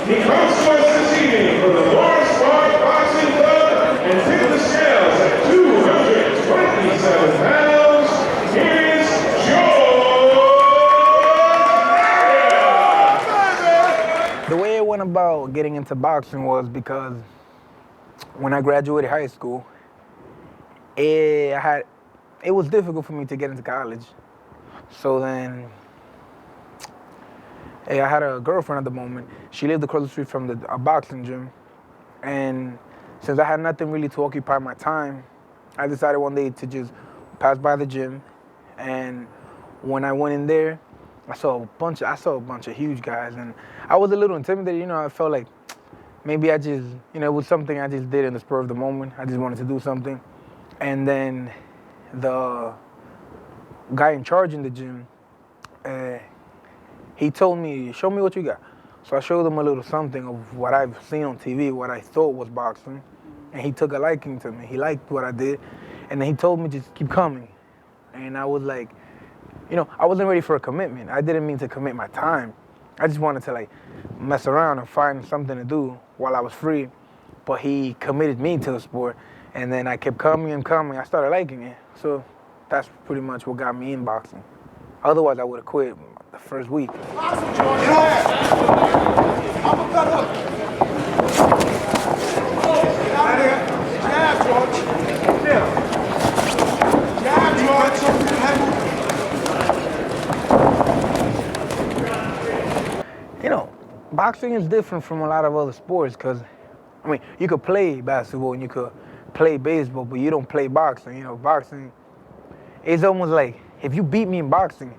He comes to us this evening from the Bronx Boxing Club and tipped the scales at 227 pounds. Here's Arias. The way I went about getting into boxing was because when I graduated high school, it was difficult for me to get into college. So then I had a girlfriend at the moment. She lived across the street from a boxing gym. And since I had nothing really to occupy my time, I decided one day to just pass by the gym. And when I went in there, I saw a bunch of huge guys. And I was a little intimidated. You know, I felt like maybe I just, it was something I just did in the spur of the moment. I just wanted to do something. And then the guy in charge in the gym, he told me, show me what you got. So I showed him a little something of what I've seen on TV, what I thought was boxing. And he took a liking to me. He liked what I did. And then he told me just keep coming. And I was like, I wasn't ready for a commitment. I didn't mean to commit my time. I just wanted to mess around and find something to do while I was free. But he committed me to the sport. And then I kept coming and coming. I started liking it. So that's pretty much what got me in boxing. Otherwise, I would have quit the first week. Boxing is different from a lot of other sports because, you could play basketball and you could play baseball, but you don't play boxing. Boxing is almost like if you beat me in boxing,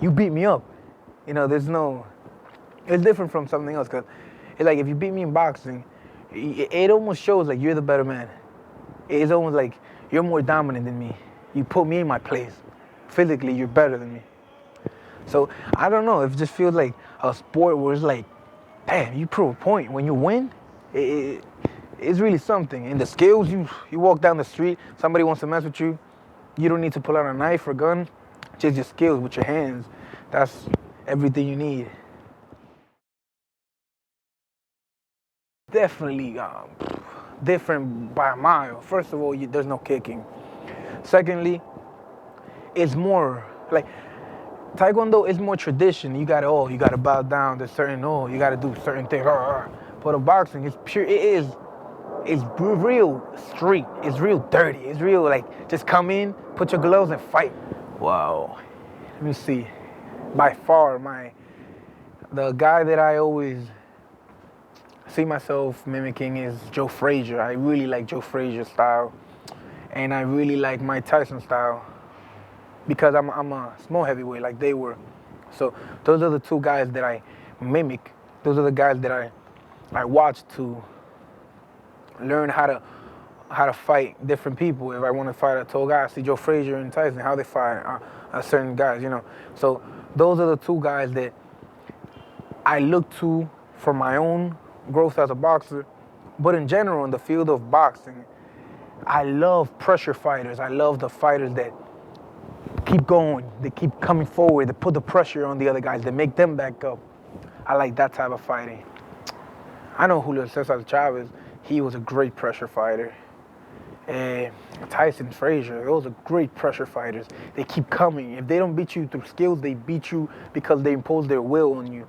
you beat me up. It's different from something else because it's like if you beat me in boxing, it almost shows like you're the better man. It's almost like you're more dominant than me. You put me in my place. Physically, you're better than me. So I don't know, it just feels like a sport where it's like, damn, you prove a point. When you win, it's really something. And the skills, you walk down the street, somebody wants to mess with you, you don't need to pull out a knife or gun, just your skills with your hands. That's everything you need. Definitely different by a mile. First of all, there's no kicking. Secondly, it's more like Taekwondo is more tradition. You gotta bow down to certain, you gotta do certain things. But the boxing is pure, it's real street. It's real dirty. It's real like, just come in, put your gloves and fight. Wow. Let me see. By far, the guy that I always see myself mimicking is Joe Frazier. I really like Joe Frazier's style. And I really like Mike Tyson's style. Because I'm a small heavyweight like they were. So those are the two guys that I mimic. Those are the guys that I watch to learn how to fight different people. If I want to fight a tall guy, I see Joe Frazier and Tyson, how they fight certain guys, So those are the two guys that I look to for my own growth as a boxer. But in general, in the field of boxing, I love pressure fighters. I love the fighters that keep going, they keep coming forward, they put the pressure on the other guys, they make them back up. I like that type of fighting. I know Julio Cesar Chavez, he was a great pressure fighter. Tyson, Frazier, those are great pressure fighters. They keep coming. If they don't beat you through skills, they beat you because they impose their will on you.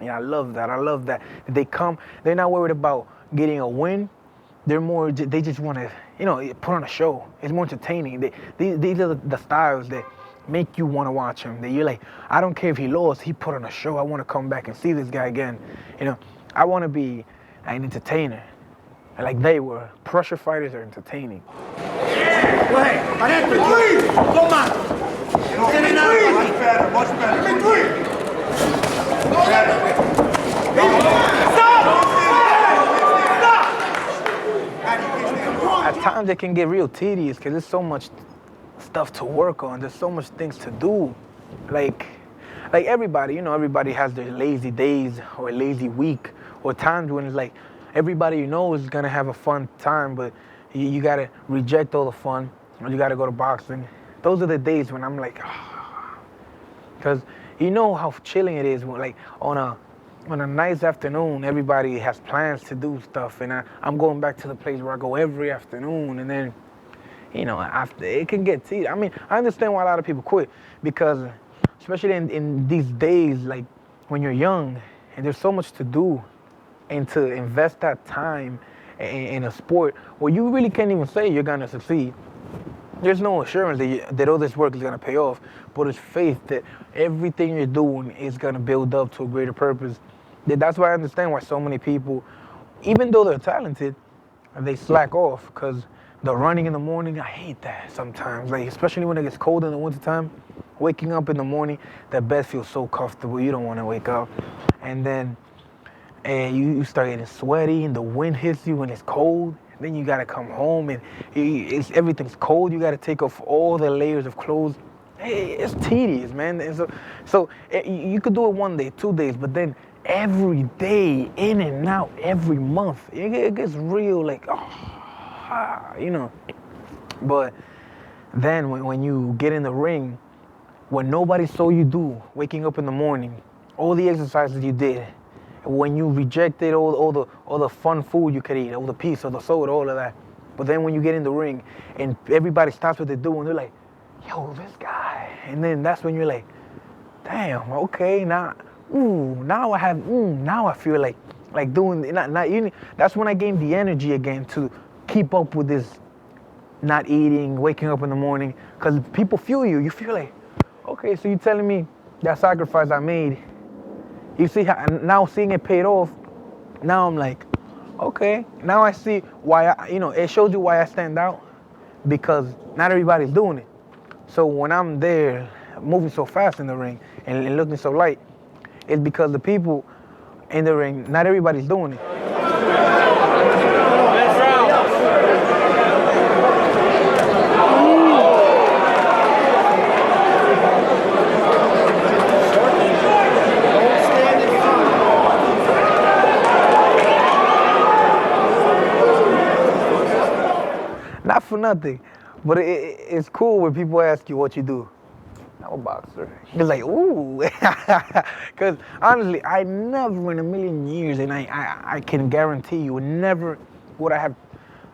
And I love that. They come, they're not worried about getting a win. They just want to, put on a show. It's more entertaining. These are the styles that make you want to watch him. That you're like, I don't care if he lost, he put on a show. I want to come back and see this guy again. I want to be an entertainer. Like they were. Pressure fighters are entertaining. Much better. At times it can get real tedious because there's so much stuff to work on. There's so much things to do. Like everybody, everybody has their lazy days or a lazy week or times when it's like everybody is gonna have a fun time, but you gotta reject all the fun or you gotta go to boxing. Those are the days when I'm like, because you know how chilling it is when, like on on a nice afternoon, everybody has plans to do stuff, and I'm going back to the place where I go every afternoon, and then, after it can get tedious. I mean, I understand why a lot of people quit because, especially in these days, like when you're young and there's so much to do, and to invest that time in a sport where you really can't even say you're gonna succeed. There's no assurance that all this work is gonna pay off, but it's faith that everything you're doing is gonna build up to a greater purpose. That's why I understand why so many people, even though they're talented, they slack off because the running in the morning, I hate that sometimes. Like especially when it gets cold in the wintertime, waking up in the morning, that bed feels so comfortable. You don't want to wake up, and then you start getting sweaty, and the wind hits you when it's cold. Then you gotta come home and everything's cold. You gotta take off all the layers of clothes. It's tedious, man. And so you could do it 1 day, 2 days, but then every day, in and out, every month, it gets real, like, But then when you get in the ring, what nobody saw you do, waking up in the morning, all the exercises you did, when you rejected all the fun food you could eat, all the pizza, the soda, all of that. But then when you get in the ring and everybody stops what they're doing, they're like, yo, this guy. And then that's when you're like, damn, okay, now I feel like doing, that's when I gained the energy again to keep up with this not eating, waking up in the morning, because people fuel you. You feel like, okay, so you're telling me that sacrifice I made, you see how now seeing it paid off, now I'm like, okay, now I see why it shows you why I stand out, because not everybody's doing it. So when I'm there moving so fast in the ring and looking so light, it's because the people in the ring, not everybody's doing it. Not for nothing, but it's cool when people ask you what you do. I'm a boxer. It's like, ooh. Because honestly, I never in a million years, and I can guarantee you, never would I have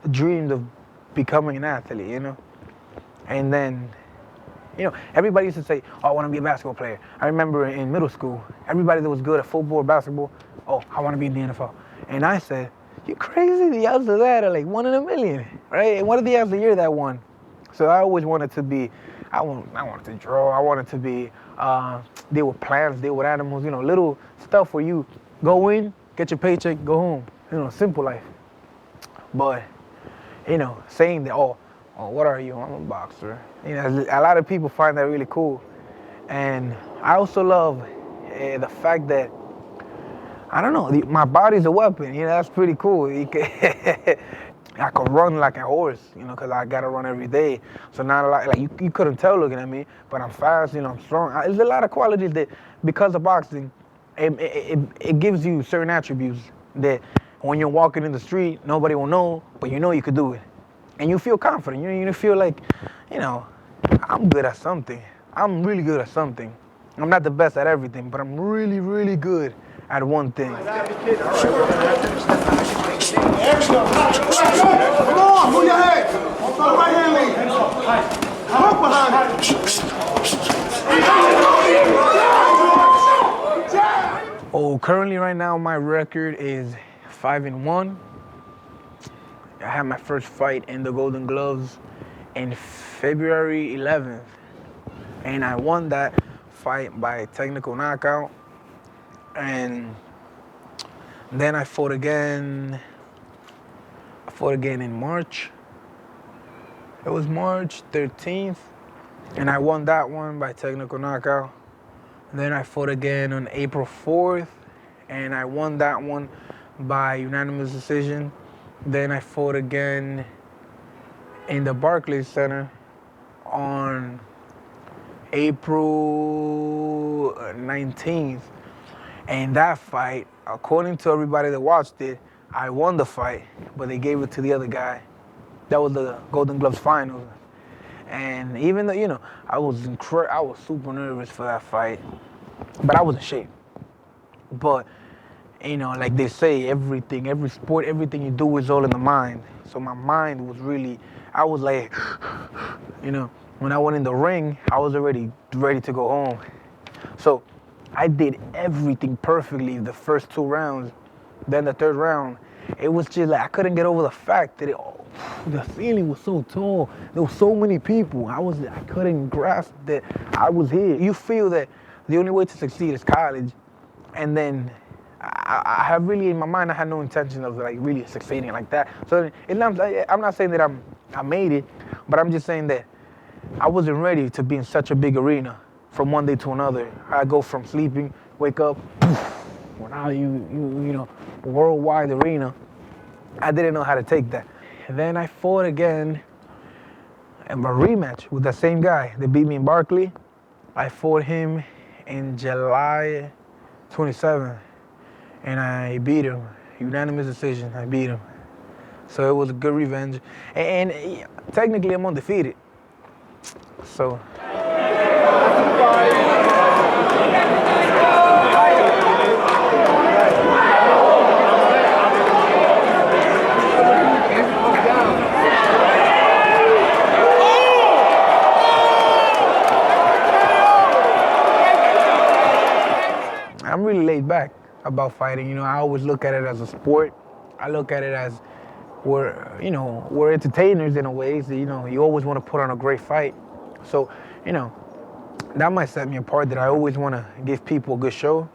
dreamed of becoming an athlete, And then, everybody used to say, oh, I want to be a basketball player. I remember in middle school, everybody that was good at football or basketball, oh, I want to be in the NFL. And I said, you crazy? The odds of that are like 1 in a million, right? And what are the odds a year that won? So I always wanted to be, I wanted to draw. I wanted to be, deal with plants, deal with animals, little stuff where you go in, get your paycheck, go home, simple life. But, saying that, oh, what are you? I'm a boxer. A lot of people find that really cool. And I also love the fact that, I don't know, my body's a weapon. That's pretty cool. I could run like a horse, because I gotta run every day. So not a lot, like you couldn't tell looking at me, but I'm fast, I'm strong. There's a lot of qualities that, because of boxing, it gives you certain attributes that when you're walking in the street, nobody will know, but you could do it. And you feel confident. You feel like, I'm good at something. I'm really good at something. I'm not the best at everything, but I'm really, really good at one thing. Come on, move your head. Throw the right hand lead. Hook behind it. Oh, currently right now my record is 5-1. I had my first fight in the Golden Gloves in February 11th. And I won that fight by technical knockout. And then I fought again in March. It was March 13th, and I won that one by technical knockout. And then I fought again on April 4th, and I won that one by unanimous decision. Then I fought again in the Barclays Center on April 19th. And that fight, according to everybody that watched it, I won the fight, but they gave it to the other guy. That was the Golden Gloves final. And even though, I was super nervous for that fight, but I was in shape. But You know, like they say, everything, every sport, everything you do is all in the mind. So my mind was really, I was like, you know, when I went in the ring, I was already ready to go home. So I did everything perfectly the first 2 rounds. Then the third round, it was just like I couldn't get over the fact that the ceiling was so tall. There were so many people. I couldn't grasp that I was here. You feel that the only way to succeed is college, and then I have really in my mind I had no intention of like really succeeding like that. So I'm not saying that I made it, but I'm just saying that I wasn't ready to be in such a big arena from one day to another. I go from sleeping, wake up, well, now you know, worldwide arena. I didn't know how to take that. And then I fought again in a rematch with the same guy that beat me in Barkley. I fought him in July 27th, and I beat him. Unanimous decision, I beat him. So it was a good revenge. And technically I'm undefeated. So. I'm really laid back about fighting. You know, I always look at it as a sport. I look at it as we're entertainers in a way. So, you know, you always want to put on a great fight. So, you know, that might set me apart that I always want to give people a good show.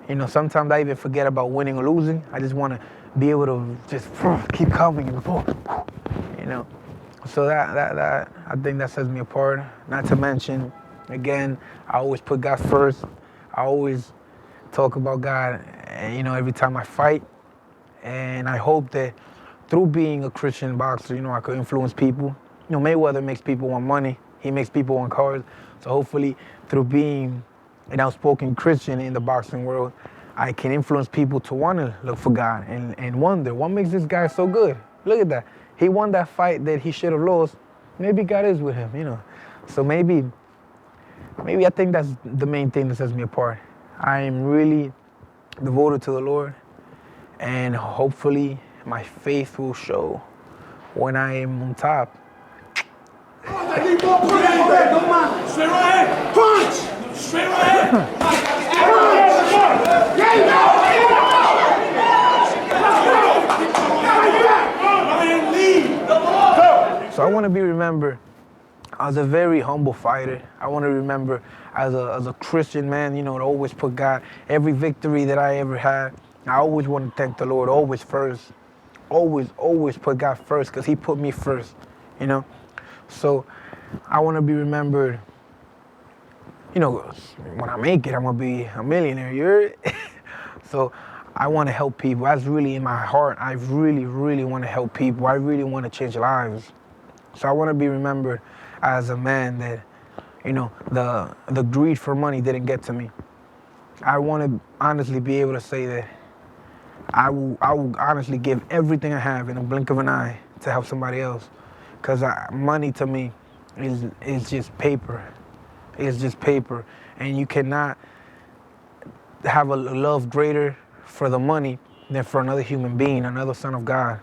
You know, sometimes I even forget about winning or losing. I just want to be able to just keep coming and you know. So that I think that sets me apart. Not to mention, again, I always put God first. I always talk about God, you know, every time I fight. And I hope that through being a Christian boxer, you know, I could influence people. You know, Mayweather makes people want money. He makes people want cars. So hopefully through being an outspoken Christian in the boxing world, I can influence people to want to look for God and wonder, what makes this guy so good? Look at that. He won that fight that he should have lost. Maybe God is with him, you know. So maybe I think that's the main thing that sets me apart. I am really devoted to the Lord, and hopefully my faith will show when I am on top. Straight right hand. Punch! Straight right hand. So I want to be remembered as a very humble fighter. I want to remember as a Christian man, you know, to always put God. Every victory that I ever had, I always want to thank the Lord, always first. Always put God first, because he put me first, you know. So I want to be remembered, you know, when I make it, I'm going to be a millionaire, you heard? So I want to help people. That's really in my heart. I really, really want to help people. I really want to change lives. So I want to be remembered as a man that, you know, the greed for money didn't get to me. I want to honestly be able to say that I will honestly give everything I have in a blink of an eye to help somebody else. Because money to me is just paper. It's just paper. And you cannot have a love greater for the money than for another human being, another son of God.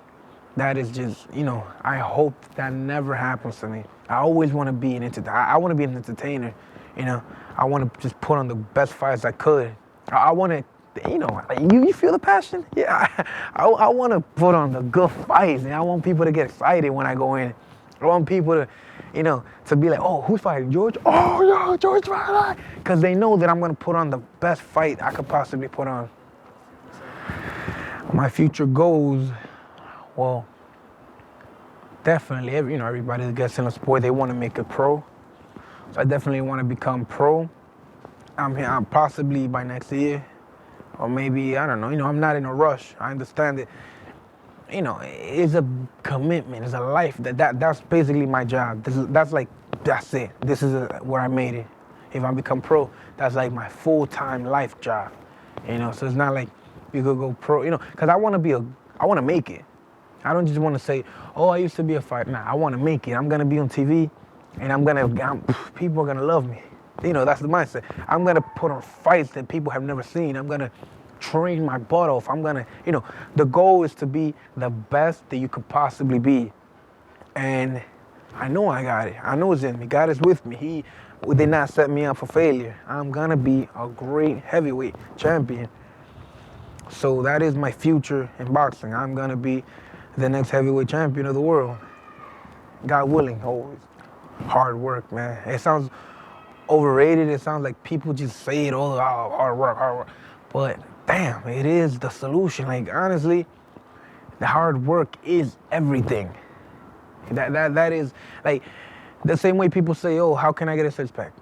That is just, you know, I hope that never happens to me. I always want to be an entertainer. I want to be an entertainer, you know. I want to just put on the best fights I could. I want to, you know, you feel the passion? Yeah, I want to put on the good fights, and I want people to get excited when I go in. I want people to, you know, to be like, oh, who's fighting, George? Oh, yeah, George, right. Because they know that I'm going to put on the best fight I could possibly put on. My future goals, well, definitely, you know, everybody that gets in a sport, they want to make it pro. So I definitely want to become pro. I'm possibly by next year, or maybe, I don't know, you know, I'm not in a rush. I understand that, you know, it's a commitment, it's a life. That's basically my job. That's it. This is where I made it. If I become pro, that's like my full-time life job, you know. So it's not like you could go pro, you know, because I want to make it. I don't just want to say, oh, I used to be a fighter. Nah, I want to make it. I'm going to be on TV, and people are going to love me. You know, that's the mindset. I'm going to put on fights that people have never seen. I'm going to train my butt off. I'm gonna, the goal is to be the best that you could possibly be. And I know I got it. I know it's in me. God is with me. He did not set me up for failure. I'm gonna be a great heavyweight champion. So that is my future in boxing. I'm gonna be the next heavyweight champion of the world. God willing, always. Hard work, man. It sounds overrated. It sounds like people just say it all, oh, hard work. But damn, it is the solution. Like, honestly, the hard work is everything. That is, like, the same way people say, oh, how can I get a six-pack?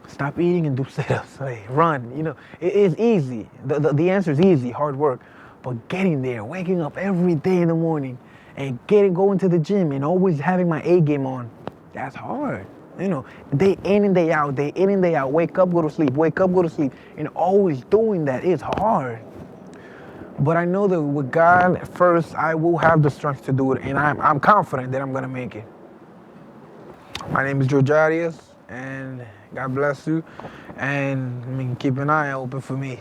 Stop eating and do sit-ups. Like, run. It is easy. The answer is easy, hard work. But getting there, waking up every day in the morning and going to the gym and always having my A game on, that's hard. Day in and day out, wake up, go to sleep, wake up, go to sleep. And always doing that is hard. But I know that with God first, I will have the strength to do it, and I'm confident that I'm gonna make it. My name is Arias, and God bless you, and keep an eye open for me.